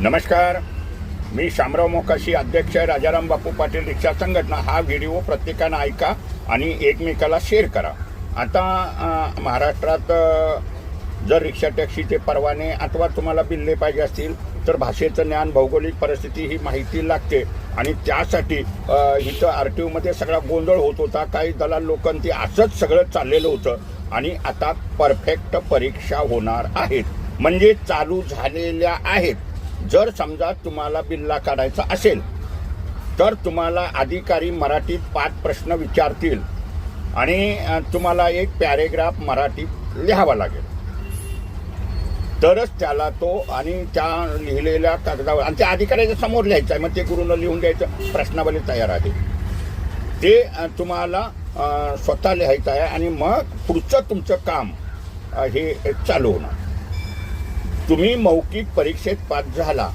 नमस्कार, मी शामराव मोकाशी, अध्यक्ष राजाराम बापू पाटील रिक्षा संघटना. हा व्हिडिओ प्रत्येकानं ऐका आणि एकमेकाला शेअर करा. आता महाराष्ट्रात जर रिक्षा टॅक्सीचे परवाने अथवा तुम्हाला बिल्ले पाहिजे असतील तर भाषेचं ज्ञान, भौगोलिक परिस्थिती ही माहिती लागते आणि त्यासाठी इथं RTOमध्ये सगळा गोंधळ होत होता. काही दलाल लोकांनी असंच सगळं चाललेलं होतं आणि आता परफेक्ट परीक्षा होणार आहेत, म्हणजे चालू झालेल्या आहेत. जर समजा तुम्हाला बिल्ला काढायचा असेल तर तुम्हाला अधिकारी मराठीत 5 प्रश्न विचारतील आणि तुम्हाला एक पॅरेग्राफ मराठीत लिहावा लागेल, तरच त्याला तो आणि त्या लिहिलेल्या कागदावर आणि त्या अधिकाऱ्याच्या समोर लिहायचं आहे. मग ते गुरुनं लिहून द्यायचं, प्रश्नावली तयार आहे, ते तुम्हाला स्वतः लिहायचं आहे आणि मग पुढचं तुमचं काम हे चालू होणार. तुम्ही मौखिक परीक्षेत पास झाला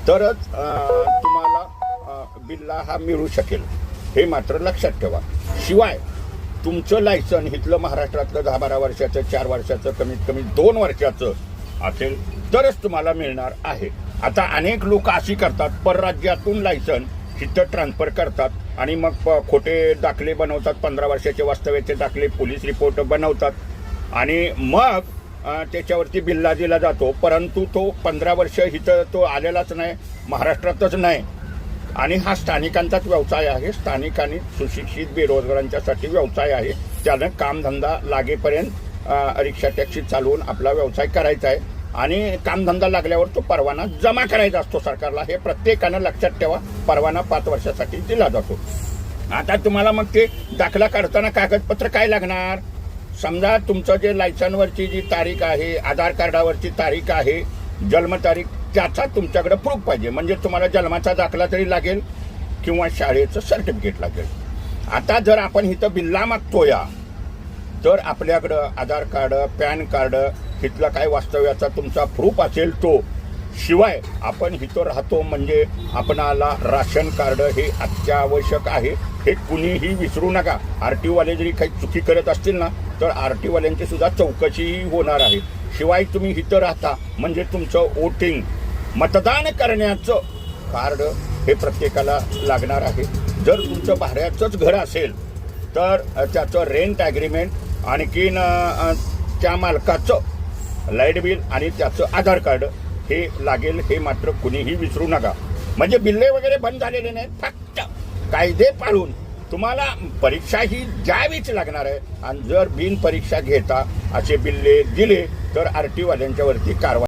तरच तुम्हाला बिल्ला हा मिळू शकेल, हे मात्र लक्षात ठेवा. शिवाय तुमचं लायसन इथलं महाराष्ट्रातलं 10-12 वर्षाचं, 4 वर्षाचं, कमीत कमी 2 वर्षाचं असेल तरच तुम्हाला मिळणार आहे. आता अनेक लोक अशी करतात, परराज्यातून लायसन इथं ट्रान्सफर करतात आणि मग खोटे दाखले बनवतात, 15 वर्षाचे वास्तव्याचे दाखले, पोलीस रिपोर्ट बनवतात आणि मग त्याच्यावरती बिल्ला दिला जातो. परंतु तो 15 वर्ष इथं तो आलेलाच नाही, महाराष्ट्रातच नाही आणि हा स्थानिकांचाच व्यवसाय आहे. स्थानिकांनी सुशिक्षित बेरोजगारांच्यासाठी व्यवसाय आहे. त्यानं कामधंदा लागेपर्यंत रिक्षा टॅक्सी चालवून आपला व्यवसाय करायचा आहे आणि कामधंदा लागल्यावर तो परवाना जमा करायचा असतो सरकारला. हे प्रत्येकानं लक्षात ठेवा. परवाना 5 वर्षासाठी दिला जातो. आता तुम्हाला मग ते दाखला काढताना कागदपत्र काय लागणार? समजा तुमचं जे लायसनवरची जी तारीख आहे, आधार कार्डावरची तारीख आहे, जन्मतारीख, त्याचा तुमच्याकडे प्रूफ पाहिजे. म्हणजे तुम्हाला जन्माचा दाखला तरी लागेल किंवा शाळेचं सर्टिफिकेट लागेल. आता जर आपण इथं बिल्ला मागतोय तर आपल्याकडं आधार कार्ड, पॅन कार्ड, इथला काय वास्तव्याचा तुमचा प्रूफ असेल तो. शिवाय आपण इथं राहतो म्हणजे आपणाला राशन कार्ड हे अत्यावश्यक आहे, हे कुणीही विसरू नका. RTOवाले जरी काही चुकी करत असतील ना तर RTOवाल्यांची सुद्धा चौकशी होणार आहे. शिवाय तुम्ही इथं राहता म्हणजे तुमचं वोटिंग, मतदान करण्याचं कार्ड हे प्रत्येकाला लागणार आहे. जर तुमचं भाड्याचंच घर असेल तर त्याचं रेंट ॲग्रीमेंट, आणखीन त्या मालकाचं लाईट बिल आणि त्याचं आधार कार्ड हे लागेल, हे मात्र कुणीही विसरू नका. म्हणजे बिल्ले वगैरे बंद झालेले नाहीत, फक्त कायदे पाळून तुम्हाला परीक्षा ही द्यावीच लागणार आहे. आणि जर बिन परीक्षा घेता असे बिल्ले दिले तर RTOवाल्यांच्यावरती कारवाई